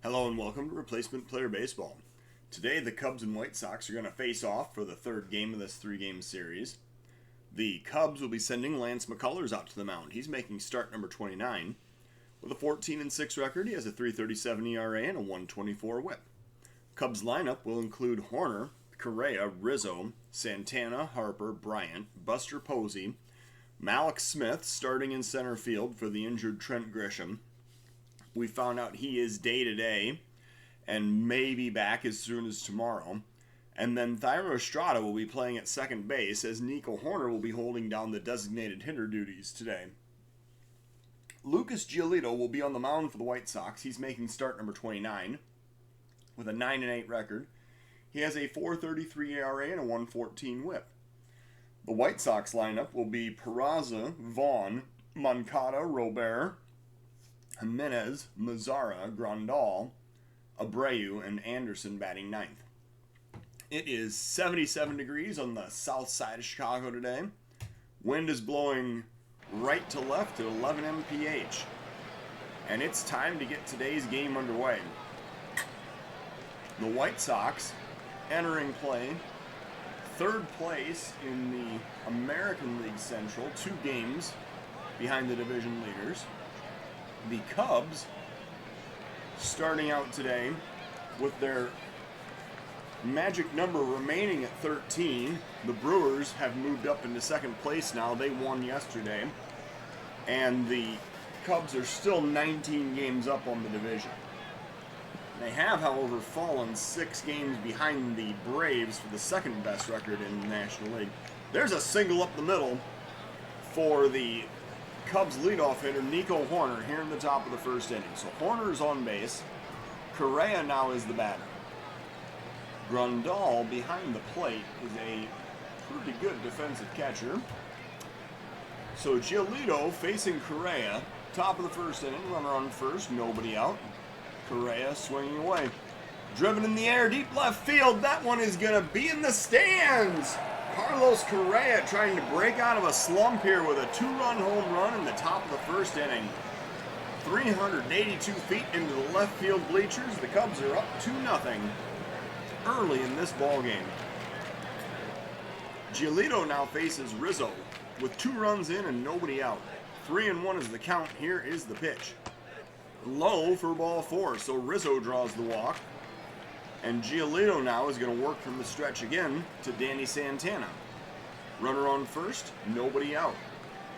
Hello and welcome to Replacement Player Baseball. Today the Cubs and White Sox are going to face off for the third game of this three-game series. The Cubs will be sending Lance McCullers out to the mound. He's making start number 29. With a 14-6 record, he has a 3.37 ERA and a 1.24 WHIP. Cubs lineup will include Horner, Correa, Rizzo, Santana, Harper, Bryant, Buster Posey, Mallex Smith starting in center field for the injured Trent Grisham. We found out he is day-to-day and may be back as soon as tomorrow. And then Thairo Estrada will be playing at second base as Nico Hoerner will be holding down the designated hitter duties today. Lucas Giolito will be on the mound for the White Sox. He's making start number 29 with a 9-8 record. He has a 4.33 ERA and a 1.14 WHIP. The White Sox lineup will be Peraza, Vaughn, Moncada, Robert, Jimenez, Mazzara, Grandal, Abreu, and Anderson batting ninth. It is 77 degrees on the south side of Chicago today. Wind is blowing right to left at 11 mph. And it's time to get today's game underway. The White Sox entering play third place in the American League Central, 2 games behind the division leaders. The Cubs starting out today with their magic number remaining at 13. The Brewers have moved up into second place now. They won yesterday. And the Cubs are still 19 games up on the division. They have, however, fallen 6 games behind the Braves for the second best record in the National League. There's a single up the middle for the Cubs leadoff hitter Nico Hoerner here in the top of the first inning. So Hoerner is on base. Correa now is the batter. Grandal behind the plate is a pretty good defensive catcher. So Giolito facing Correa. Top of the first inning, runner on first, nobody out. Correa swinging away. Driven in the air, deep left field. That one is going to be in the stands. Carlos Correa trying to break out of a slump here with a 2-run home run in the top of the first inning. 382 feet into the left field bleachers. The Cubs are up 2-0 early in this ball game. Giolito now faces Rizzo with 2 runs in and nobody out. 3-1 is the count. Here is the pitch. Low for ball 4, so Rizzo draws the walk. And Giolito now is going to work from the stretch again to Danny Santana. Runner on first, nobody out.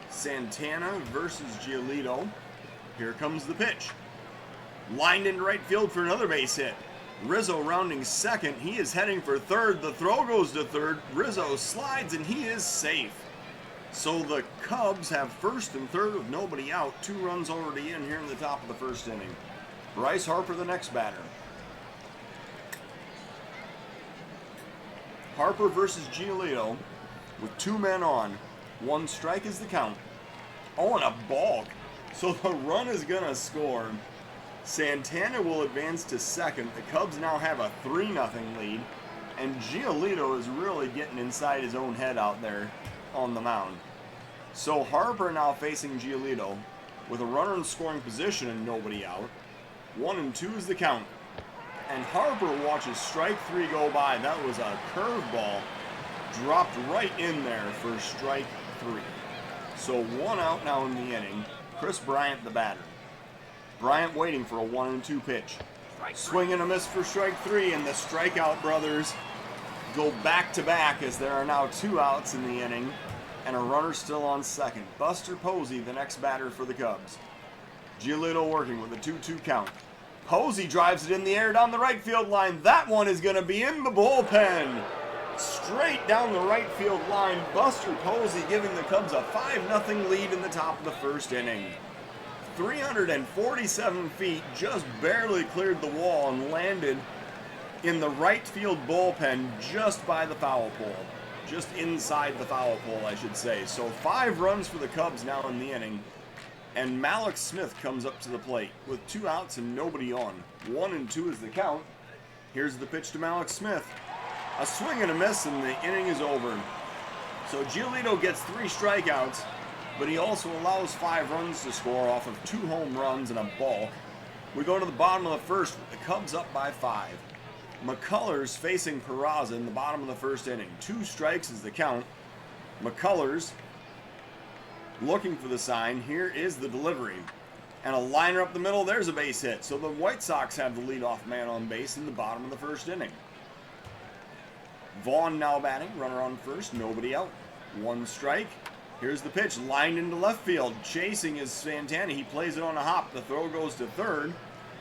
Santana versus Giolito. Here comes the pitch. Lined into right field for another base hit. Rizzo rounding second. He is heading for third. The throw goes to third. Rizzo slides and he is safe. So the Cubs have first and third with nobody out. 2 runs already in here in the top of the first inning. Bryce Harper, the next batter. Harper versus Giolito with 2 men on. 1 strike is the count. Oh, and a balk. So the run is going to score. Santana will advance to second. The Cubs now have a 3-0 lead. And Giolito is really getting inside his own head out there on the mound. So Harper now facing Giolito with a runner in scoring position and nobody out. 1-2 is the count. And Harper watches strike 3 go by. That was a curveball. Dropped right in there for strike 3. So 1 out now in the inning. Chris Bryant, the batter. Bryant waiting for a 1-2 pitch. Swing and a miss for strike 3. And the strikeout brothers go back to back as there are now 2 outs in the inning. And a runner still on second. Buster Posey, the next batter for the Cubs. Giolito working with a 2-2 count. Posey drives it in the air down the right field line. That one is going to be in the bullpen. Straight down the right field line. Buster Posey giving the Cubs a 5-0 lead in the top of the first inning. 347 feet, just barely cleared the wall and landed in the right field bullpen just by the foul pole. Just inside the foul pole, I should say. So 5 runs for the Cubs now in the inning. And Mallex Smith comes up to the plate with 2 outs and nobody on. 1-2 is the count. Here's the pitch to Mallex Smith. A swing and a miss and the inning is over. So Giolito gets 3 strikeouts, but he also allows 5 runs to score off of 2 home runs and a balk. We go to the bottom of the first with the Cubs up by 5. McCullers facing Peraza in the bottom of the first inning. 2 strikes is the count. McCullers looking for the sign. Here is the delivery. And a liner up the middle. There's a base hit. So the White Sox have the leadoff man on base in the bottom of the first inning. Vaughn now batting. Runner on first. Nobody out. 1 strike. Here's the pitch. Lined into left field. Chasing is Santana. He plays it on a hop. The throw goes to third.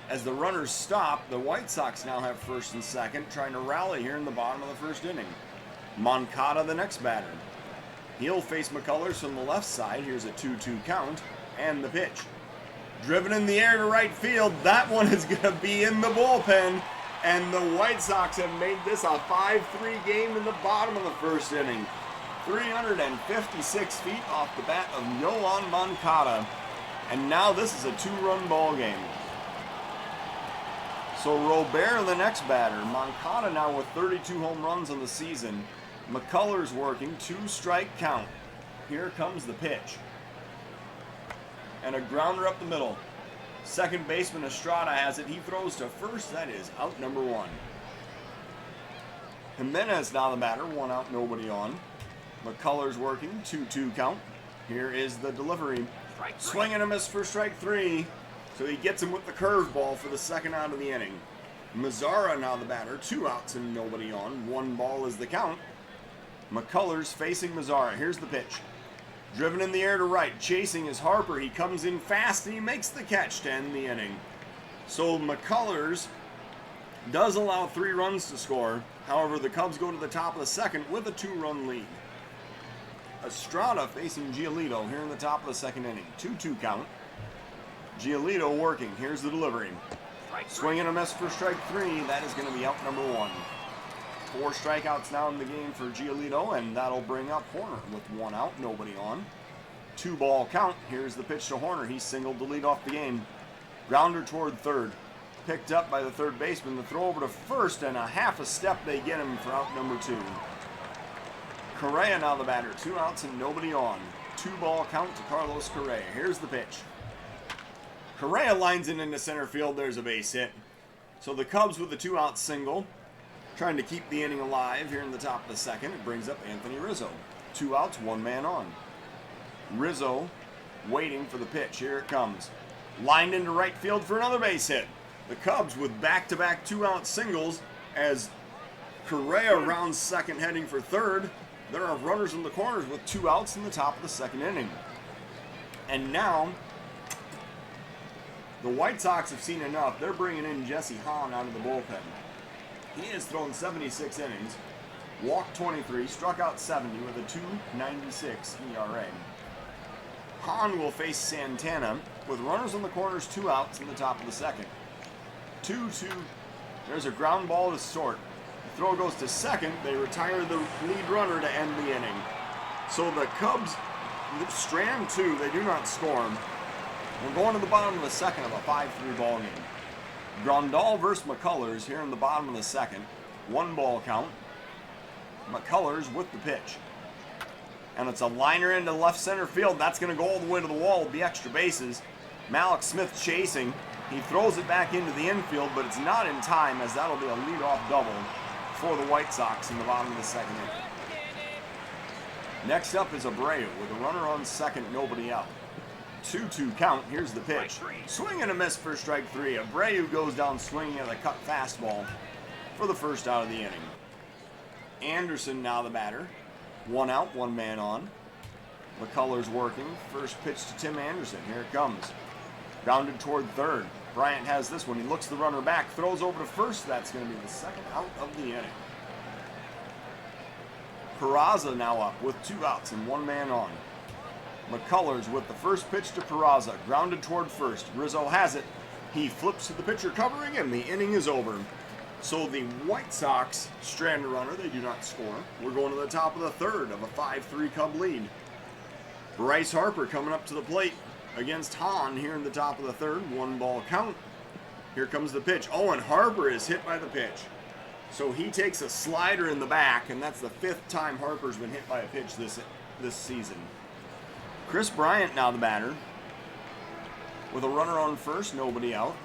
As the runners stop, the White Sox now have first and second, trying to rally here in the bottom of the first inning. Moncada, the next batter. He'll face McCullers from the left side. Here's a 2-2 count, and the pitch. Driven in the air to right field. That one is going to be in the bullpen, and the White Sox have made this a 5-3 game in the bottom of the first inning. 356 feet off the bat of Yoan Moncada, and now this is a 2-run ball game. So Robert, the next batter. Moncada now with 32 home runs on the season. McCullers working, 2-strike count. Here comes the pitch. And a grounder up the middle. Second baseman Estrada has it. He throws to first. That is out number 1. Jimenez now the batter. 1 out, nobody on. McCullers working, 2-2 count. Here is the delivery. Swing and a miss for strike 3. So he gets him with the curveball for the second out of the inning. Mazzara now the batter. 2 outs and nobody on. 1 ball is the count. McCullers facing Mazzara. Here's the pitch. Driven in the air to right. Chasing is Harper. He comes in fast and he makes the catch to end the inning. So McCullers does allow 3 runs to score. However, the Cubs go to the top of the second with a 2-run lead. Estrada facing Giolito here in the top of the second inning. 2-2 count. Giolito working. Here's the delivery. Swing and a miss for strike 3. That is going to be out number 1. 4 strikeouts now in the game for Giolito, and that'll bring up Horner with 1 out, nobody on. 2-ball count. Here's the pitch to Horner. He singled to lead off the game. Grounder toward third. Picked up by the third baseman. The throw over to first, and a half a step they get him for out number 2. Correa now the batter. 2 outs and nobody on. 2-ball count to Carlos Correa. Here's the pitch. Correa lines it into center field. There's a base hit. So the Cubs with a 2-out single, trying to keep the inning alive here in the top of the second. It brings up Anthony Rizzo. 2 outs, 1 man on. Rizzo waiting for the pitch. Here it comes. Lined into right field for another base hit. The Cubs with back-to-back 2-out singles as Correa rounds second heading for third. There are runners in the corners with 2 outs in the top of the second inning. And now the White Sox have seen enough. They're bringing in Jesse Hahn out of the bullpen. He has thrown 76 innings, walked 23, struck out 70 with a 2.96 ERA. Hahn will face Santana with runners on the corners, 2 outs in the top of the second. 2-2. There's a ground ball to short. The throw goes to second. They retire the lead runner to end the inning. So the Cubs strand 2. They do not score. We're going to the bottom of the second of a 5-3 ball game. Grandal versus McCullers here in the bottom of the second. 1-ball count. McCullers with the pitch. And it's a liner into left center field. That's going to go all the way to the wall with the extra bases. Malik Smith chasing. He throws it back into the infield, but it's not in time as that'll be a leadoff double for the White Sox in the bottom of the second inning. Next up is Abreu with a runner on second, nobody out. 2-2 count. Here's the pitch. Swing and a miss for strike 3. Abreu goes down swinging at a cut fastball for the first out of the inning. Anderson now the batter. 1 out, 1 man on. McCullers working. First pitch to Tim Anderson. Here it comes. Grounded toward third. Bryant has this one. He looks the runner back. Throws over to first. That's going to be the second out of the inning. Peraza now up with 2 outs and 1 man on. McCullers with the first pitch to Peraza. Grounded toward first. Rizzo has it. He flips to the pitcher covering, and the inning is over. So the White Sox strand a runner. They do not score. We're going to the top of the third of a 5-3 Cub lead. Bryce Harper coming up to the plate against Hahn here in the top of the third. 1-ball count. Here comes the pitch. Oh, and Harper is hit by the pitch. So he takes a slider in the back, and that's the 5th time Harper's been hit by a pitch this season. Chris Bryant now the batter with a runner on first, nobody out.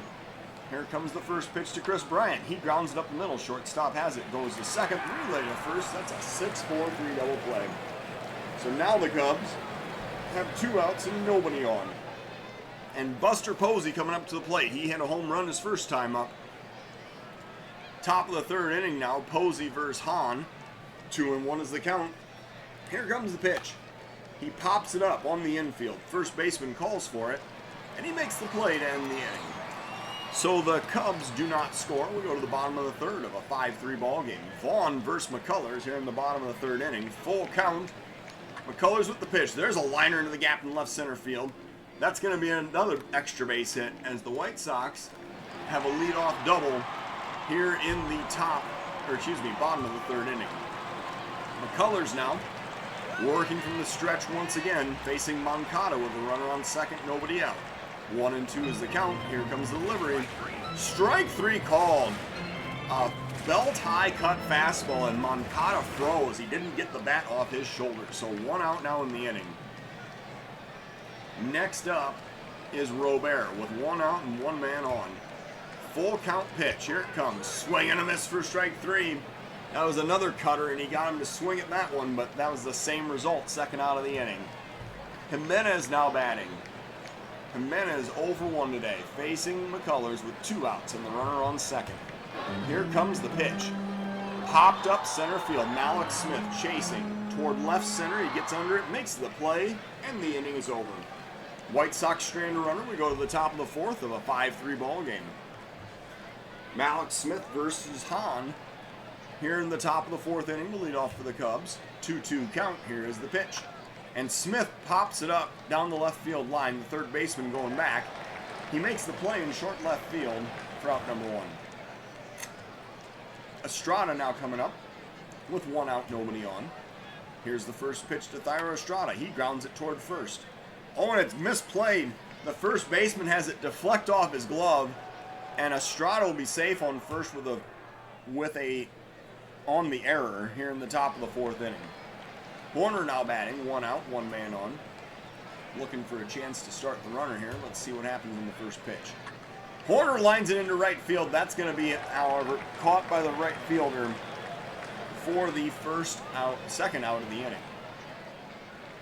Here comes the first pitch to Chris Bryant. He grounds it up the middle. Shortstop has it. Goes to second. Relay to first. That's a 6-4-3 double play. So now the Cubs have 2 outs and nobody on. And Buster Posey coming up to the plate. He hit a home run his first time up. Top of the 3rd inning now. Posey versus Hahn. 2-1 is the count. Here comes the pitch. He pops it up on the infield. First baseman calls for it. And he makes the play to end the inning. So the Cubs do not score. We go to the bottom of the 3rd of a 5-3 ball game. Vaughn versus McCullers here in the bottom of the 3rd inning. Full count. McCullers with the pitch. There's a liner into the gap in left center field. That's going to be another extra base hit as the White Sox have a leadoff double here in the bottom of the 3rd inning. McCullers now working from the stretch once again, facing Moncada with a runner on second, nobody out. 1-2 is the count. Here comes the delivery. Strike 3 called. A belt-high cut fastball, and Moncada froze. He didn't get the bat off his shoulder. So 1 out now in the inning. Next up is Robert with 1 out and 1 man on. Full count pitch. Here it comes. Swing and a miss for strike 3. That was another cutter, and he got him to swing at that one, but that was the same result. 2nd out of the inning. Jimenez now batting. Jimenez 0-for-1 today, facing McCullers with 2 outs and the runner on second. Here comes the pitch. Popped up center field. Malik Smith chasing toward left center. He gets under it, makes the play, and the inning is over. White Sox strand a runner. We go to the top of the 4th of a 5-3 ball game. Malik Smith versus Hahn here in the top of the 4th inning to lead off for the Cubs. 2-2 count. Here is the pitch. And Smith pops it up down the left field line. The 3rd baseman going back. He makes the play in short left field for out number 1. Estrada now coming up with 1 out, nobody on. Here's the first pitch to Thairo Estrada. He grounds it toward first. Oh, and it's misplayed. The first baseman has it deflect off his glove, and Estrada will be safe on first with a on the error here in the top of the 4th inning. Horner now batting, 1 out, 1 man on. Looking for a chance to start the runner here. Let's see what happens in the first pitch. Horner lines it into right field. That's going to be, however, caught by the right fielder for the 2nd out of the inning.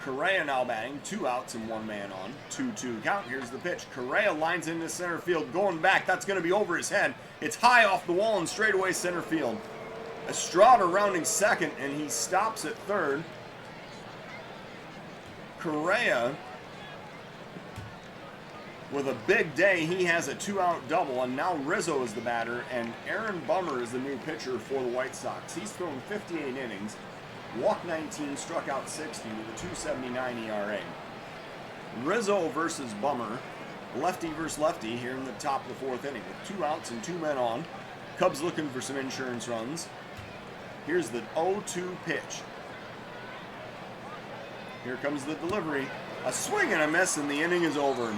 Correa now batting, 2 outs and 1 man on. 2-2 count. Here's the pitch. Correa lines into center field, going back. That's going to be over his head. It's high off the wall and straight away center field. Estrada rounding second, and he stops at 3rd. Correa with a big day. He has a 2-out double, and now Rizzo is the batter, and Aaron Bummer is the new pitcher for the White Sox. He's thrown 58 innings, walked 19, struck out 60 with a 2.79 ERA. Rizzo versus Bummer, lefty versus lefty here in the top of the 4th inning with 2 outs and 2 men on. Cubs looking for some insurance runs. Here's the 0-2 pitch. Here comes the delivery. A swing and a miss, and the inning is over.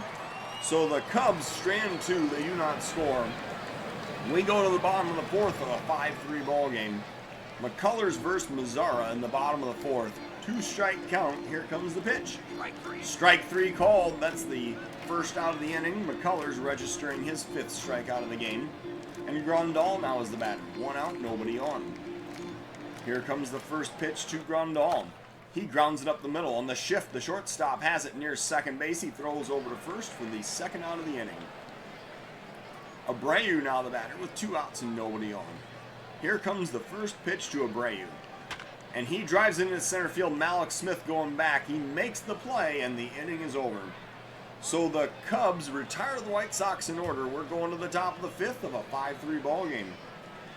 So the Cubs strand 2. They do not score. We go to the bottom of the 4th of a 5-3 ball game. McCullers versus Mazzara in the bottom of the 4th. 2-strike count. Here comes the pitch. Strike 3 called. That's the 1st out of the inning. McCullers registering his 5th strikeout of the game. And Grandal now is the batter. 1 out, nobody on. Here comes the first pitch to Grandal. He grounds it up the middle. On the shift, the shortstop has it near second base. He throws over to first for the 2nd out of the inning. Abreu now the batter with 2 outs and nobody on. Here comes the first pitch to Abreu. And he drives into center field. Malik Smith going back. He makes the play, and the inning is over. So the Cubs retire the White Sox in order. We're going to the top of the 5th of a 5-3 ball game.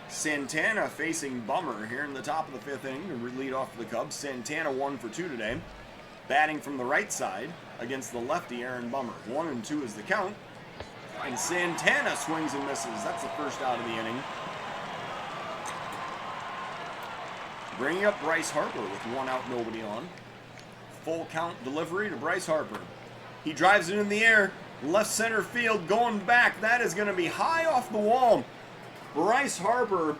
Santana facing Bummer here in the top of the 5th inning to lead off for the Cubs. Santana 1 for 2 today. Batting from the right side against the lefty Aaron Bummer. 1-2 is the count. And Santana swings and misses. That's the 1st out of the inning. Bringing up Bryce Harper with 1 out, nobody on. Full count delivery to Bryce Harper. He drives it in the air. Left center field going back. That is going to be high off the wall. Bryce Harper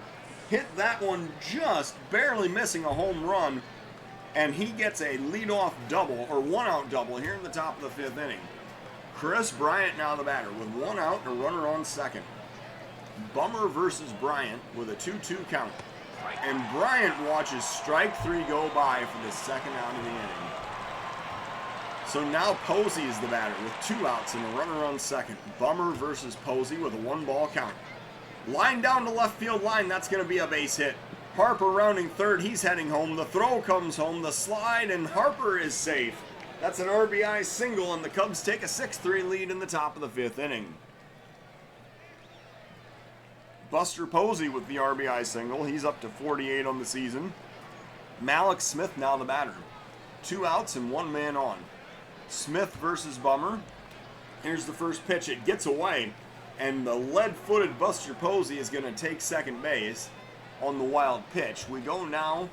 hit that one just barely missing a home run, and he gets a leadoff double, or 1-out double, here in the top of the 5th inning. Chris Bryant now the batter with 1 out and a runner on second. Bummer versus Bryant with a 2-2 count. And Bryant watches strike 3 go by for the second out of the inning. So now Posey is the batter with 2 outs and a runner on second. Bummer versus Posey with a 1-ball count. Line down to left field line, that's going to be a base hit. Harper rounding third, he's heading home. The throw comes home, the slide, and Harper is safe. That's an RBI single, and the Cubs take a 6-3 lead in the top of the 5th inning. Buster Posey with the RBI single. He's up to 48 on the season. Mallex Smith now the batter. 2 outs and 1 man on. Smith versus Bummer. Here's the first pitch. It gets away, and the lead-footed Buster Posey is going to take second base on the wild pitch. We go now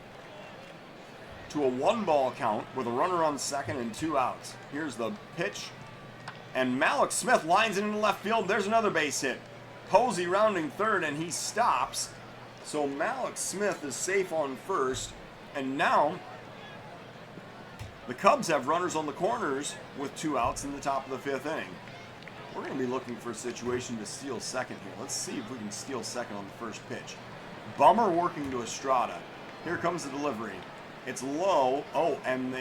to a 1-ball count with a runner on second and 2 outs. Here's the pitch, and Mallex Smith lines it into left field. There's another base hit. Posey rounding third, and he stops. So Mallex Smith is safe on first, and now the Cubs have runners on the corners with 2 outs in the top of the 5th inning. We're going to be looking for a situation to steal second here. Let's see if we can steal second on the first pitch. Bummer working to Estrada. Here comes the delivery. It's low. Oh, and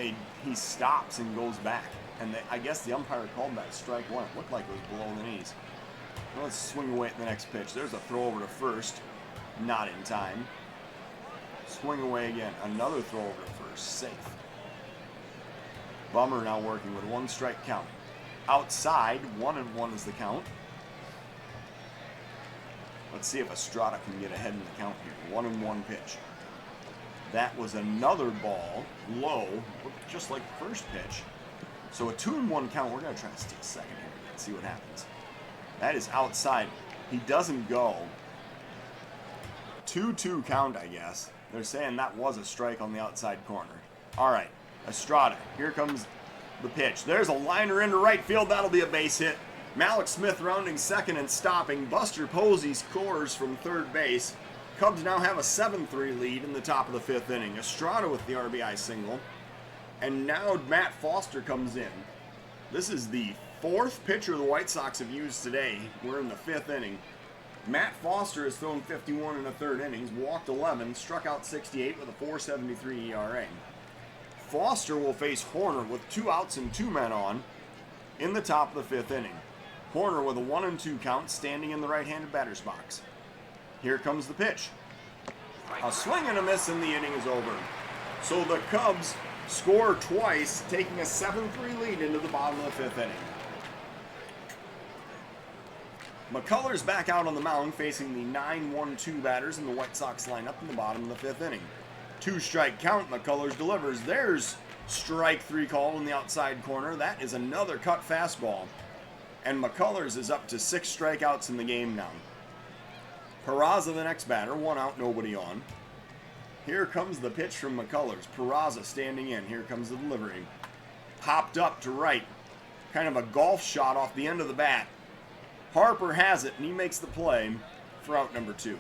he stops and goes back. And I guess the umpire called that strike 1. It looked like it was below the knees. Well, let's swing away at the next pitch. There's a throw over to first. Not in time. Swing away again. Another throw over to first. Safe. Bummer now working with a 1-strike count. Outside, 1-1 is the count. Let's see if Estrada can get ahead in the count here. 1-1 pitch. That was another ball, low, just like the first pitch. So a 2-1 count. We're going to try to steal second here and see what happens. That is outside. He doesn't go. 2-2 count, I guess. They're saying that was a strike on the outside corner. All right, Estrada. Here comes the pitch. There's a liner into right field. That'll be a base hit. Mallex Smith rounding second and stopping. Buster Posey scores from third base. Cubs now have a 7-3 lead in the top of the 5th inning. Estrada with the RBI single. And now Matt Foster comes in. This is the 4th pitcher the White Sox have used today. We're in the 5th inning. Matt Foster has thrown 51 in the 3rd innings, walked 11, struck out 68 with a 4.73 ERA. Foster will face Horner with 2 outs and 2 men on in the top of the 5th inning. Horner with a 1-2 count, standing in the right-handed batter's box. Here comes the pitch. A swing and a miss, and the inning is over. So the Cubs score twice, taking a 7-3 lead into the bottom of the 5th inning. McCullers back out on the mound, facing the 9-1-2 batters in the White Sox lineup in the bottom of the 5th inning. 2-strike count, McCullers delivers. There's strike 3 call in the outside corner. That is another cut fastball. And McCullers is up to 6 strikeouts in the game now. Peraza the next batter, 1 out, nobody on. Here comes the pitch from McCullers. Peraza standing in. Here comes the delivery. Popped up to right. Kind of a golf shot off the end of the bat. Harper has it, and he makes the play for out number 2.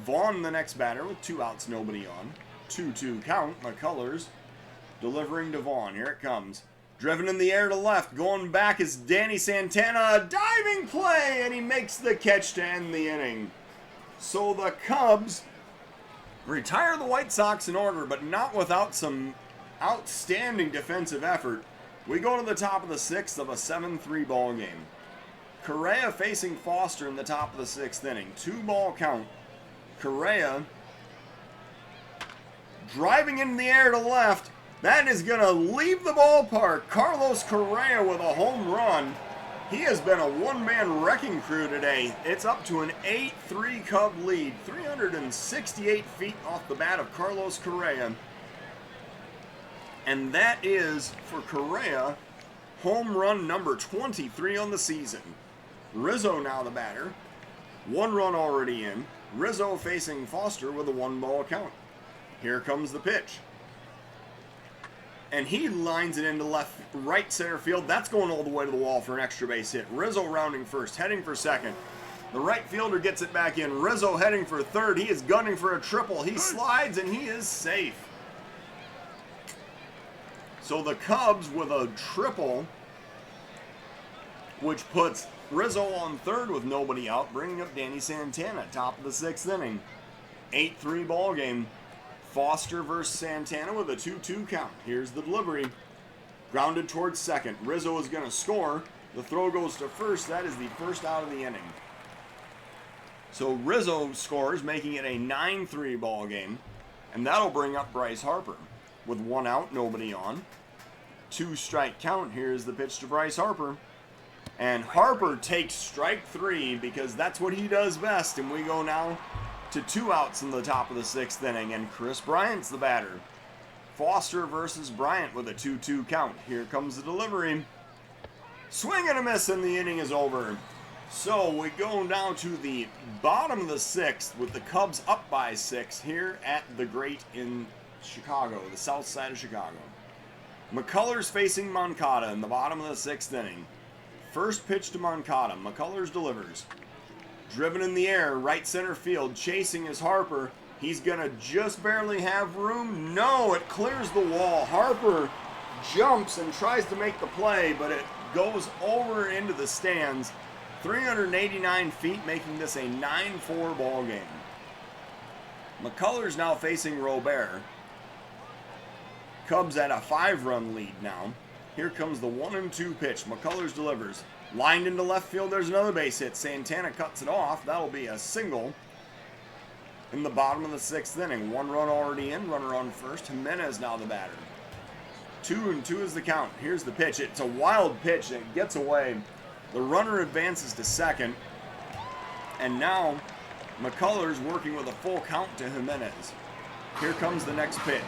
Vaughn the next batter with 2 outs, nobody on. 2-2 count. McCullers delivering to Vaughn. Here it comes. Driven in the air to left. Going back is Danny Santana. A diving play, and he makes the catch to end the inning. So the Cubs retire the White Sox in order, but not without some outstanding defensive effort. We go to the top of the 6th of a 7-3 ball game. Correa facing Foster in the top of the 6th inning. 2-ball count. Correa driving into the air to left. That is going to leave the ballpark. Carlos Correa with a home run. He has been a one-man wrecking crew today. It's up to an 8-3 Cub lead. 368 feet off the bat of Carlos Correa. And that is, for Correa, home run number 23 on the season. Rizzo now the batter. 1 run already in. Rizzo facing Foster with a 1-ball count. Here comes the pitch. And he lines it into right center field. That's going all the way to the wall for an extra base hit. Rizzo rounding first, heading for second. The right fielder gets it back in. Rizzo heading for third. He is gunning for a triple. He slides, and he is safe. So the Cubs with a triple, which puts Rizzo on third with nobody out, bringing up Danny Santana, top of the 6th inning. 8-3 ball game. Foster versus Santana with a 2-2 count. Here's the delivery. Grounded towards second. Rizzo is going to score. The throw goes to first. That is the first out of the inning. So Rizzo scores, making it a 9-3 ball game. And that'll bring up Bryce Harper. With 1 out, nobody on. 2-strike count. Here's the pitch to Bryce Harper. And Harper takes strike 3 because that's what he does best. And we go now to 2 outs in the top of the 6th inning. And Chris Bryant's the batter. Foster versus Bryant with a 2-2 count. Here comes the delivery. Swing and a miss, and the inning is over. So we go now to the bottom of the 6th with the Cubs up by 6 here at the Great in Chicago, the south side of Chicago. McCullers facing Moncada in the bottom of the 6th inning. First pitch to Moncada. McCullers delivers. Driven in the air, right center field, chasing is Harper. He's going to just barely have room. No, it clears the wall. Harper jumps and tries to make the play, but it goes over into the stands. 389 feet, making this a 9-4 ball game. McCullers now facing Robert. Cubs at a 5-run lead now. Here comes the 1-2 pitch. McCullers delivers. Lined into left field, there's another base hit. Santana cuts it off. That'll be a single in the bottom of the 6th inning. 1 run already in, runner on first. Jimenez now the batter. 2-2 is the count. Here's the pitch. It's a wild pitch and it gets away. The runner advances to second. And now McCullers working with a full count to Jimenez. Here comes the next pitch.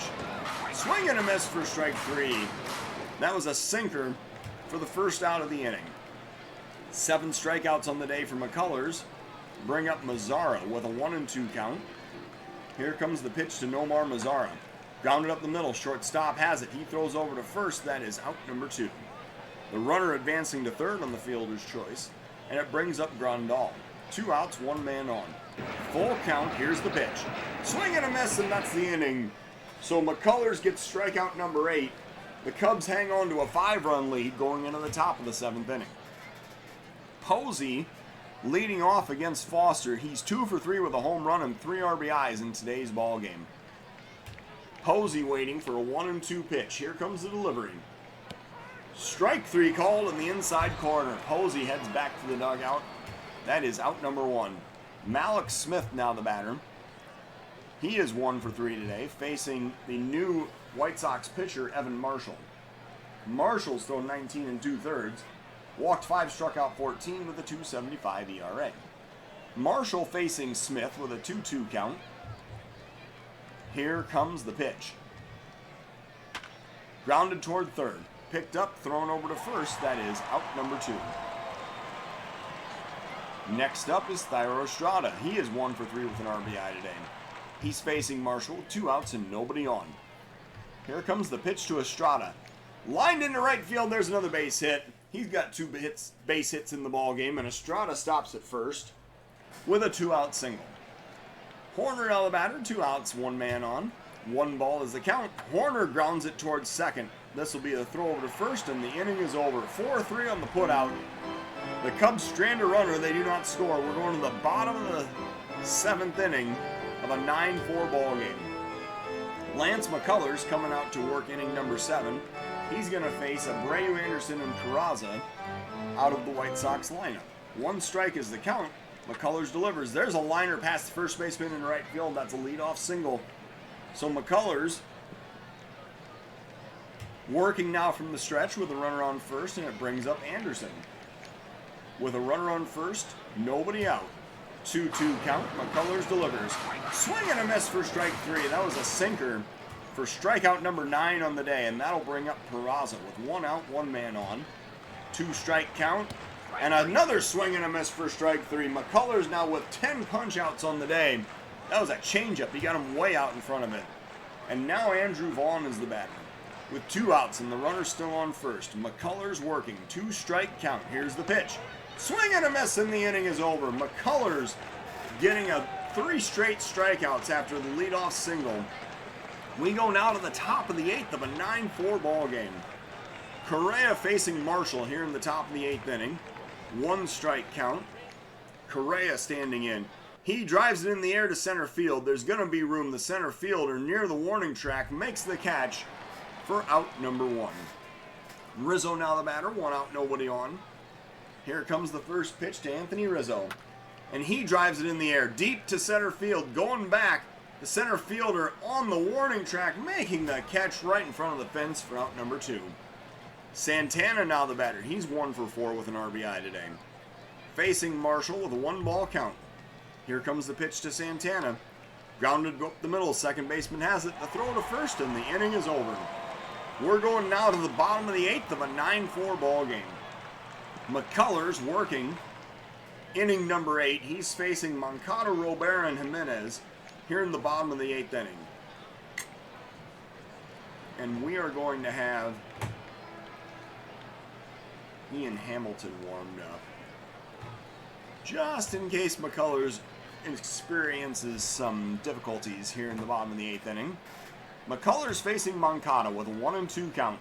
Swing and a miss for strike 3. That was a sinker for the first out of the inning. 7 strikeouts on the day for McCullers. Bring up Mazzara with a 1-2 count. Here comes the pitch to Nomar Mazzara. Grounded up the middle, shortstop has it. He throws over to first. That is out number 2. The runner advancing to third on the fielder's choice, and it brings up Grandal. 2 outs, 1 man on. Full count, here's the pitch. Swing and a miss, and that's the inning. So McCullers gets strikeout number 8. The Cubs hang on to a 5-run lead going into the top of the 7th inning. Posey leading off against Foster. He's 2 for 3 with a home run and 3 RBIs in today's ball game. Posey waiting for a 1-2 pitch. Here comes the delivery. Strike 3 called in the inside corner. Posey heads back to the dugout. That is out number 1. Malik Smith now the batter. He is 1 for 3 today, facing the new White Sox pitcher, Evan Marshall. Marshall's thrown 19 2/3, walked 5, struck out 14 with a 2.75 ERA. Marshall facing Smith with a 2-2 count. Here comes the pitch. Grounded toward third. Picked up, thrown over to first. That is out number 2. Next up is Thairo Estrada. He is 1 for 3 with an RBI today. He's facing Marshall, 2 outs and nobody on. Here comes the pitch to Estrada. Lined into right field, there's another base hit. He's got 2 base hits in the ball game, and Estrada stops at first with a 2-out single. Horner now the batter, 2 outs, 1 man on. 1 ball is the count. Horner grounds it towards second. This will be a throw over to first, and the inning is over. 4-3 on the putout. The Cubs strand a runner. They do not score. We're going to the bottom of the 7th inning of a 9-4 ball game. Lance McCullers coming out to work inning number 7. He's going to face Abreu, Anderson, and Peraza out of the White Sox lineup. 1 strike is the count. McCullers delivers. There's a liner past the first baseman in right field. That's a leadoff single. So McCullers working now from the stretch with a runner on first, and it brings up Anderson. With a runner on first, nobody out. 2-2 count. McCullers delivers. Swing and a miss for strike 3. That was a sinker for strikeout number 9 on the day, and that'll bring up Peraza with 1 out, 1 man on. 2-strike count. And another swing and a miss for strike 3. McCullers now with 10 punch-outs on the day. That was a changeup. He got him way out in front of it. And now Andrew Vaughn is the batter with 2 outs, and the runner's still on first. McCullers working. 2-strike count. Here's the pitch. Swing and a miss, and the inning is over. McCullers getting 3 straight strikeouts after the leadoff single. We go now to the top of the 8th of a 9-4 ball game. Correa facing Marshall here in the top of the 8th inning. 1 strike count. Correa standing in. He drives it in the air to center field. There's going to be room. The center fielder near the warning track makes the catch for out number 1. Rizzo now the batter. 1 out, nobody on. Here comes the first pitch to Anthony Rizzo. And he drives it in the air deep to center field. Going back, the center fielder on the warning track making the catch right in front of the fence for out number 2. Santana now the batter. He's 1 for 4 with an RBI today. Facing Marshall with a 1-ball count. Here comes the pitch to Santana. Grounded up the middle. Second baseman has it. The throw to first, and the inning is over. We're going now to the bottom of the 8th of a 9-4 ball game. McCullers working. Inning number 8. He's facing Moncada, Robert, and Jimenez here in the bottom of the 8th inning. And we are going to have Ian Hamilton warmed up, just in case McCullers experiences some difficulties here in the bottom of the 8th inning. McCullers facing Moncada with a 1-2 count.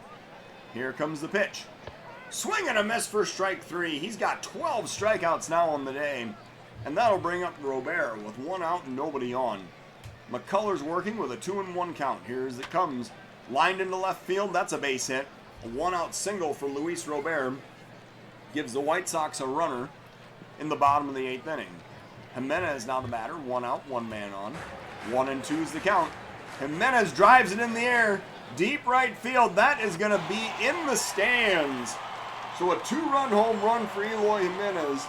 Here comes the pitch. Swing and a miss for strike 3. He's got 12 strikeouts now on the day, and that'll bring up Robert with 1 out and nobody on. McCullers working with a 2-1 count. Here's it comes. Lined into left field. That's a base hit. A 1-out single for Luis Robert gives the White Sox a runner in the bottom of the 8th inning. Jimenez now the batter. 1 out, 1 man on. 1-2 is the count. Jimenez drives it in the air. Deep right field. That is going to be in the stands. So a 2-run home run for Eloy Jimenez.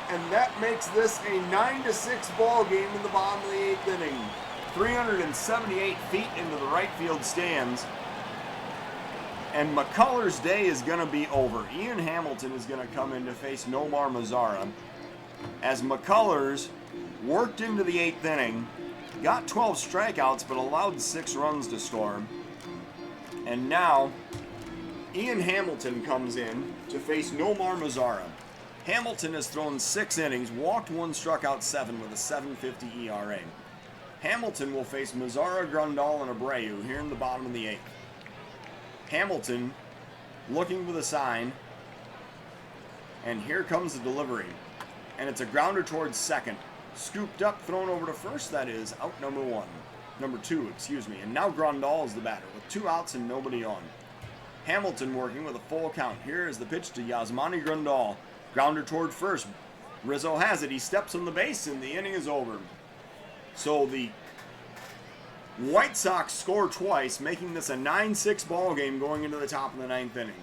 And that makes this a 9-6 ball game in the bottom of the 8th inning. 378 feet into the right field stands. And McCullers' day is going to be over. Ian Hamilton is going to come in to face Nomar Mazara. As McCullers worked into the 8th inning, got 12 strikeouts but allowed 6 runs to score. And now Ian Hamilton comes in to face Nomar Mazara. Hamilton has thrown 6 innings, walked 1, struck out 7 with a 7.50 ERA. Hamilton will face Mazara, Grandal, and Abreu here in the bottom of the 8th. Hamilton looking for the sign, and here comes the delivery. And it's a grounder towards second. Scooped up, thrown over to first. That is out number 2, excuse me. And now Grandal is the batter with 2 outs and nobody on. Hamilton working with a full count. Here is the pitch to Yasmani Grandal. Grounder toward first. Rizzo has it. He steps on the base and the inning is over. So the White Sox score twice, making this a 9-6 ball game going into the top of the 9th inning.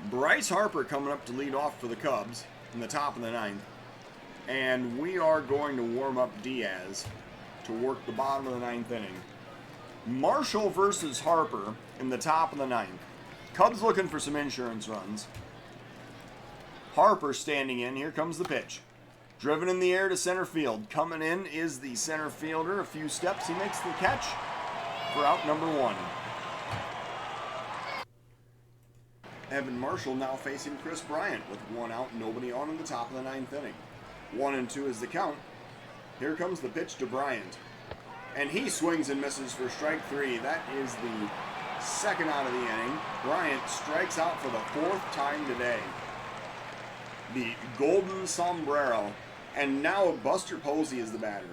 Bryce Harper coming up to lead off for the Cubs in the top of the 9th. And we are going to warm up Diaz to work the bottom of the 9th inning. Marshall versus Harper in the top of the 9th. Cubs looking for some insurance runs. Harper standing in. Here comes the pitch. Driven in the air to center field. Coming in is the center fielder. A few steps. He makes the catch for out number 1. Evan Marshall now facing Chris Bryant with 1 out, nobody on in the top of the 9th inning. 1-2 is the count. Here comes the pitch to Bryant. And he swings and misses for strike 3. That is the second out of the inning. Bryant strikes out for the 4th time today. The golden sombrero. And now Buster Posey is the batter.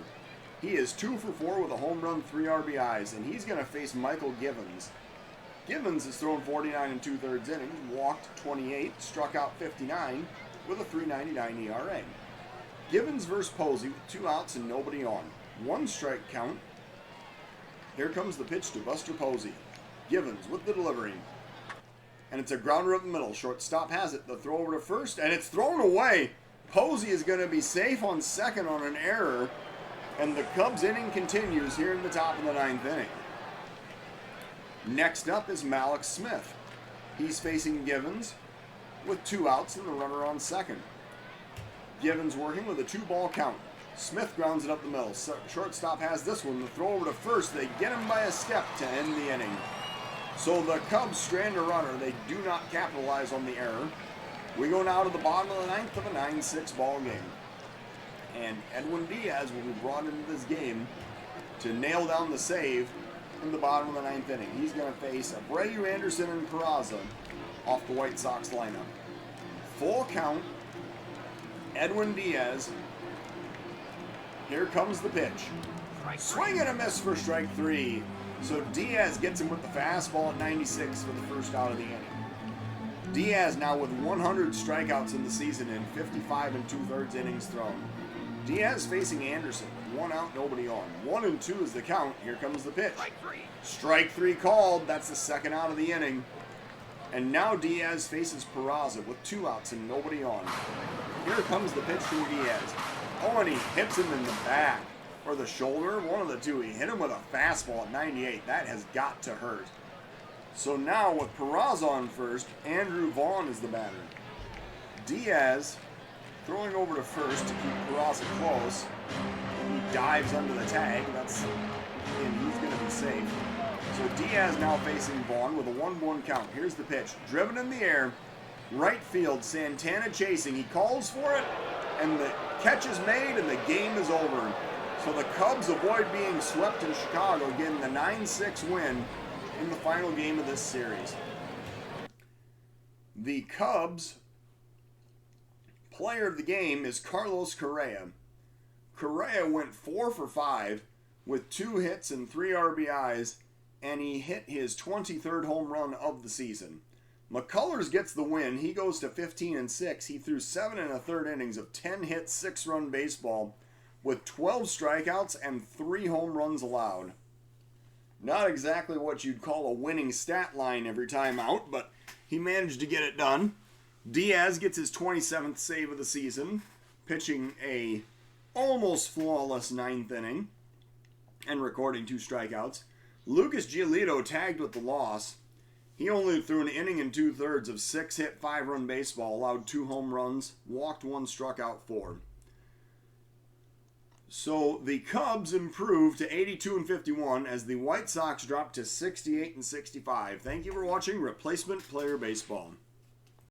He is 2 for 4 with a home run, 3 RBIs, and he's going to face Michael Givens. Givens has thrown 49 2/3 innings, walked 28, struck out 59 with a 3.99 ERA. Givens versus Posey with 2 outs and nobody on. 1 strike count. Here comes the pitch to Buster Posey. Givens with the delivery. And it's a grounder up the middle. Shortstop has it. The throw over to first, and it's thrown away. Posey is going to be safe on second on an error. And the Cubs inning continues here in the top of the 9th inning. Next up is Malik Smith. He's facing Givens with 2 outs and the runner on second. Givens working with a 2-ball count. Smith grounds it up the middle. Shortstop has this one. The throw over to first. They get him by a step to end the inning. So the Cubs strand a runner. They do not capitalize on the error. We go now to the bottom of the 9th of a 9-6 ball game. And Edwin Diaz will be brought into this game to nail down the save in the bottom of the 9th inning. He's going to face Abreu, Anderson, and Peraza off the White Sox lineup. Full count. Edwin Diaz. Here comes the pitch. Swing and a miss for strike 3. So Diaz gets him with the fastball at 96 for the first out of the inning. Diaz now with 100 strikeouts in the season in 55 2/3 innings thrown. Diaz facing Anderson with 1 out, nobody on. 1-2 is the count. Here comes the pitch. Strike 3 called. That's the second out of the inning. And now Diaz faces Peraza with 2 outs and nobody on. Here comes the pitch from Diaz. Oh, and he hits him in the back or the shoulder. One of the two. He hit him with a fastball at 98. That has got to hurt. So now with Peraza on first, Andrew Vaughn is the batter. Diaz throwing over to first to keep Peraza close. He dives under the tag. And he's going to be safe. So Diaz now facing Vaughn with a 1-1 count. Here's the pitch. Driven in the air. Right field. Santana chasing. He calls for it. And the catch is made and the game is over. So the Cubs avoid being swept in Chicago, getting the 9-6 win in the final game of this series. The Cubs player of the game is Carlos Correa. Correa went 4 for 5 with 2 hits and 3 RBIs, and he hit his 23rd home run of the season. McCullers gets the win. He goes to 15-6. He threw 7 1/3 innings of 10-hit, 6-run baseball with 12 strikeouts and 3 home runs allowed. Not exactly what you'd call a winning stat line every time out, but he managed to get it done. Diaz gets his 27th save of the season, pitching a almost flawless 9th inning and recording 2 strikeouts. Lucas Giolito tagged with the loss. He only threw an inning and 2/3 of 6-hit, 5-run baseball, allowed 2 home runs, walked 1, struck out 4. So the Cubs improved to 82-51 as the White Sox dropped to 68-65. Thank you for watching Replacement Player Baseball.